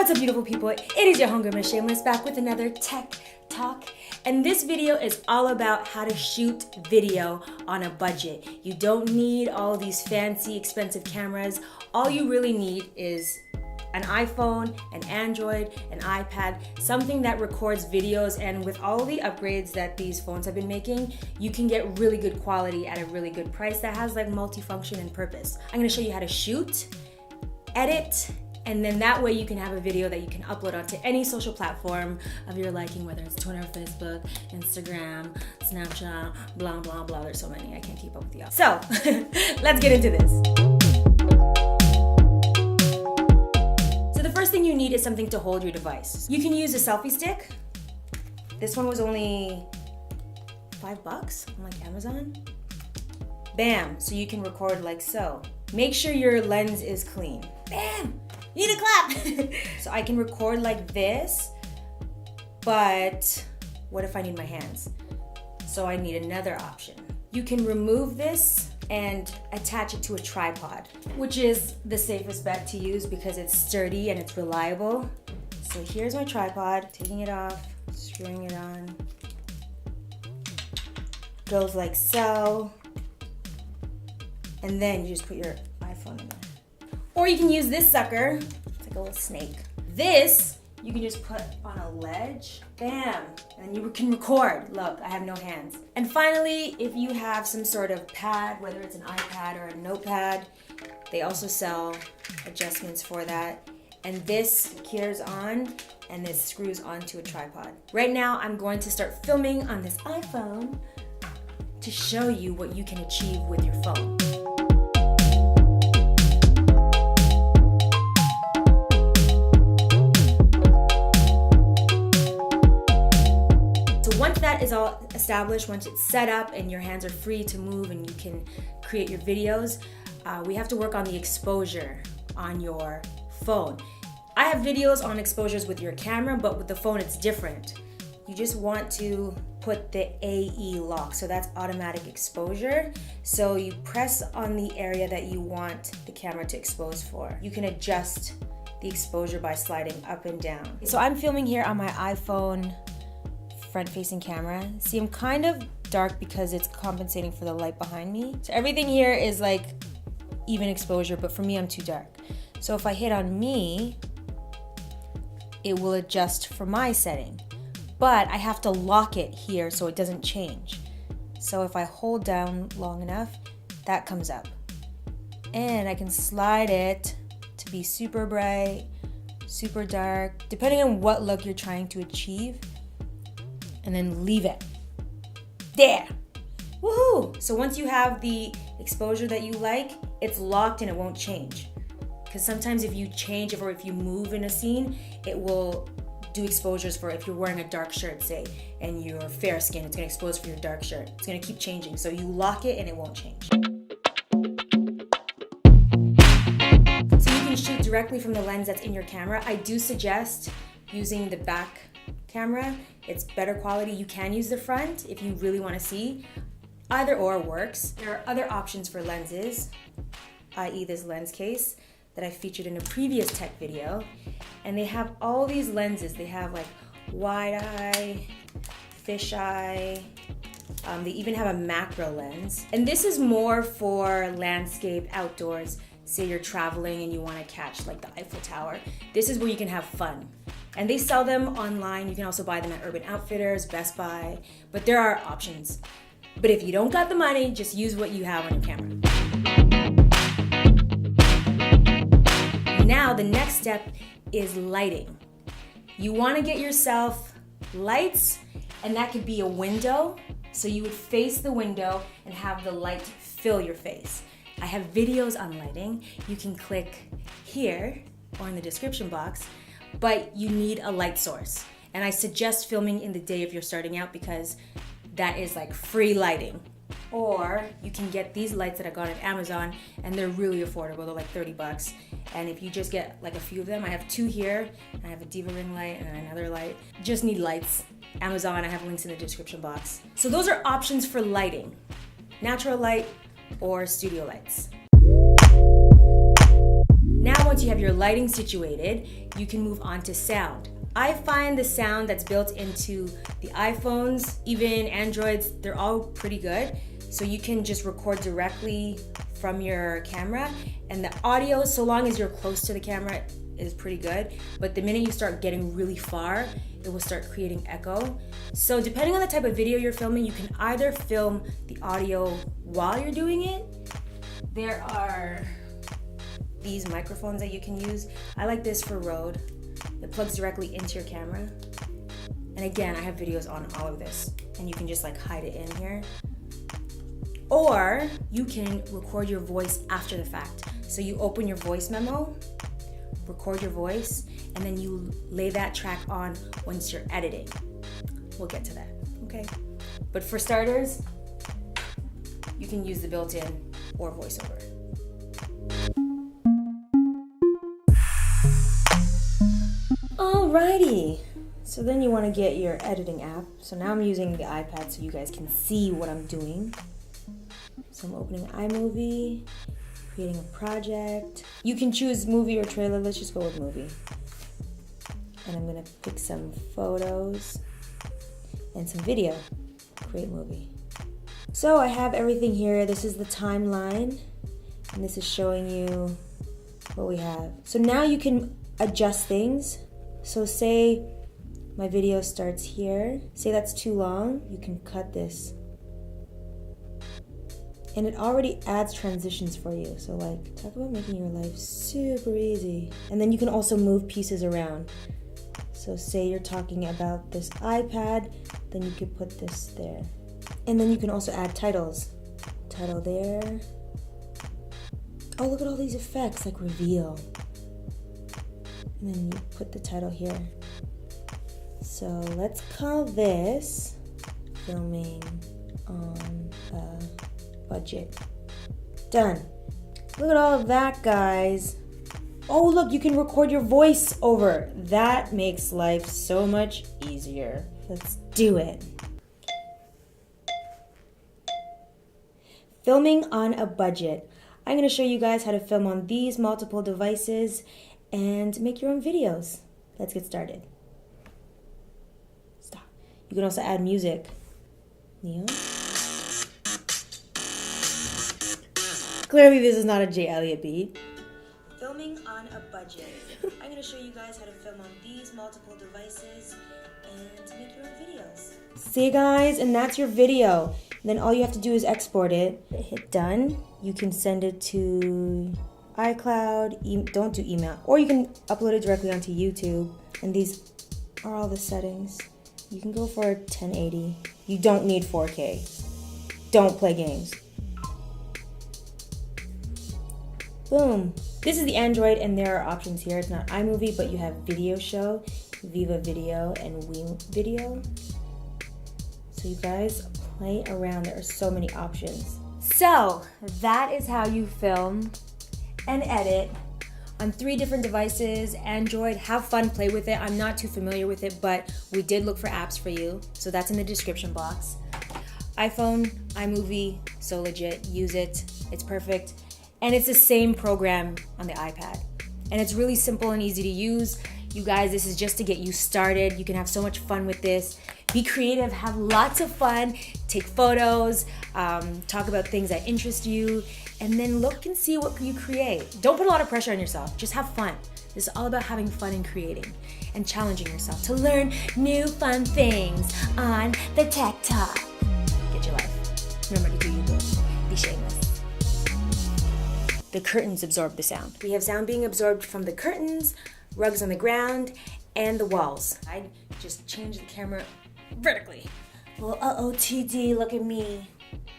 What's up, beautiful people? It is your homegirl, Miss Shameless, back with another tech talk. And this video is all about how to shoot video on a budget. You don't need all these fancy, expensive cameras. All you really need is an iPhone, an Android, an iPad, something that records videos. And with all the upgrades that these phones have been making, you can get really good quality at a really good price that has like multifunction and purpose. I'm gonna show you how to shoot, edit, and then that way you can have a video that you can upload onto any social platform of your liking, whether it's Twitter, Facebook, Instagram, Snapchat, blah, blah, blah. There's so many, I can't keep up with y'all. So, let's get into this. So the first thing you need is something to hold your device. You can use a selfie stick. This one was only $5 on like Amazon. Bam, so you can record like so. Make sure your lens is clean. Bam! You need a clap! So I can record like this, but what if I need my hands? So I need another option. You can remove this and attach it to a tripod, which is the safest bet to use because it's sturdy and it's reliable. So here's my tripod, taking it off, screwing it on. Goes like so. And then you just put your iPhone in there. Or you can use this sucker. It's like a little snake. This, you can just put on a ledge. Bam. And you can record. Look, I have no hands. And finally, if you have some sort of pad, whether it's an iPad or a notepad, they also sell adjustments for that. And this secures on, and this screws onto a tripod. Right now, I'm going to start filming on this iPhone to show you what you can achieve with your phone. Once that is all established, once it's set up and your hands are free to move and you can create your videos, we have to work on the exposure on your phone. I have videos on exposures with your camera, but with the phone it's different. You just want to put the AE lock, so that's automatic exposure. So you press on the area that you want the camera to expose for. You can adjust the exposure by sliding up and down. So I'm filming here on my iPhone front-facing camera. See, I'm kind of dark because it's compensating for the light behind me. So everything here is like even exposure, but for me, I'm too dark. So if I hit on me, it will adjust for my setting, but I have to lock it here so it doesn't change. So if I hold down long enough, that comes up. And I can slide it to be super bright, super dark, depending on what look you're trying to achieve. And then leave it. There. Woohoo! So once you have the exposure that you like, it's locked and it won't change. Because sometimes if you change or if you move in a scene, it will do exposures for if you're wearing a dark shirt, say, and you're fair skin, it's gonna expose for your dark shirt. It's gonna keep changing. So you lock it and it won't change. So you can shoot directly from the lens that's in your camera. I do suggest using the back camera. It's better quality. You can use the front if you really want to see. Either or works. There are other options for lenses, i.e. this lens case that I featured in a previous tech video. And they have all these lenses. They have like wide eye, fish eye. They even have a macro lens. And this is more for landscape, outdoors. Say you're traveling and you want to catch like the Eiffel Tower. This is where you can have fun. And they sell them online. You can also buy them at Urban Outfitters, Best Buy, but there are options. But if you don't got the money, just use what you have on your camera. Now the next step is lighting. You want to get yourself lights, and that could be a window. So you would face the window and have the light fill your face. I have videos on lighting. You can click here or in the description box. But you need a light source. And I suggest filming in the day if you're starting out because that is like free lighting. Or you can get these lights that I got at Amazon and they're really affordable. They're like $30. And if you just get like a few of them, I have 2 here. I have a Diva ring light and another light. Just need lights. Amazon, I have links in the description box. So those are options for lighting. Natural light or studio lights. Now now once you have your lighting situated, you can move on to sound. I find the sound that's built into the iPhones, even Androids, they're all pretty good. So you can just record directly from your camera, and the audio, so long as you're close to the camera, is pretty good. But the minute you start getting really far, it will start creating echo. So depending on the type of video you're filming, you can either film the audio while you're doing it. There are these microphones that you can use. I like this for Rode. It plugs directly into your camera. And again, I have videos on all of this, and you can just like hide it in here. Or you can record your voice after the fact. So you open your voice memo, record your voice, and then you lay that track on once you're editing. We'll get to that, okay? But for starters, you can use the built-in or voiceover. Alrighty, so then you want to get your editing app. So now I'm using the iPad so you guys can see what I'm doing. So I'm opening iMovie, creating a project. You can choose movie or trailer. Let's just go with movie. And I'm gonna pick some photos and some video. Create movie. So I have everything here. This is the timeline, and this is showing you what we have. So now you can adjust things. So say my video starts here. Say that's too long, you can cut this. And it already adds transitions for you. So like, talk about making your life super easy. And then you can also move pieces around. So say you're talking about this iPad, then you could put this there. And then you can also add titles. Title there. Oh, look at all these effects, like reveal. And then you put the title here. So let's call this filming on a budget. Done. Look at all of that, guys. Oh, look, you can record your voice over. That makes life so much easier. Let's do it. Filming on a budget. I'm going to show you guys how to film on these multiple devices and make your own videos. Let's get started. Stop. You can also add music. Neil. Clearly this is not a J. Elliott beat. Filming on a budget. I'm going to show you guys how to film on these multiple devices and make your own videos. See, guys, and that's your video. And then all you have to do is export it. Hit done. You can send it to iCloud. Don't do email. Or you can upload it directly onto YouTube. And these are all the settings. You can go for 1080. You don't need 4K. Don't play games. Boom. This is the Android, and there are options here. It's not iMovie, but you have Video Show, Viva Video, and Wii Video. So you guys play around. There are so many options. So that is how you film and edit on 3 different devices. Android, have fun, play with it. I'm not too familiar with it, but we did look for apps for you. So that's in the description box. iPhone, iMovie, so legit. Use it. It's perfect. And it's the same program on the iPad. And it's really simple and easy to use. You guys, this is just to get you started. You can have so much fun with this. Be creative, have lots of fun, take photos, talk about things that interest you, and then look and see what you create. Don't put a lot of pressure on yourself, just have fun. This is all about having fun and creating and challenging yourself to learn new fun things on the Tech Talk. Get your life. Remember to do you good. Be shameless. The curtains absorb the sound. We have sound being absorbed from the curtains, rugs on the ground, and the walls. I just changed the camera vertically. Well, OOTD, look at me.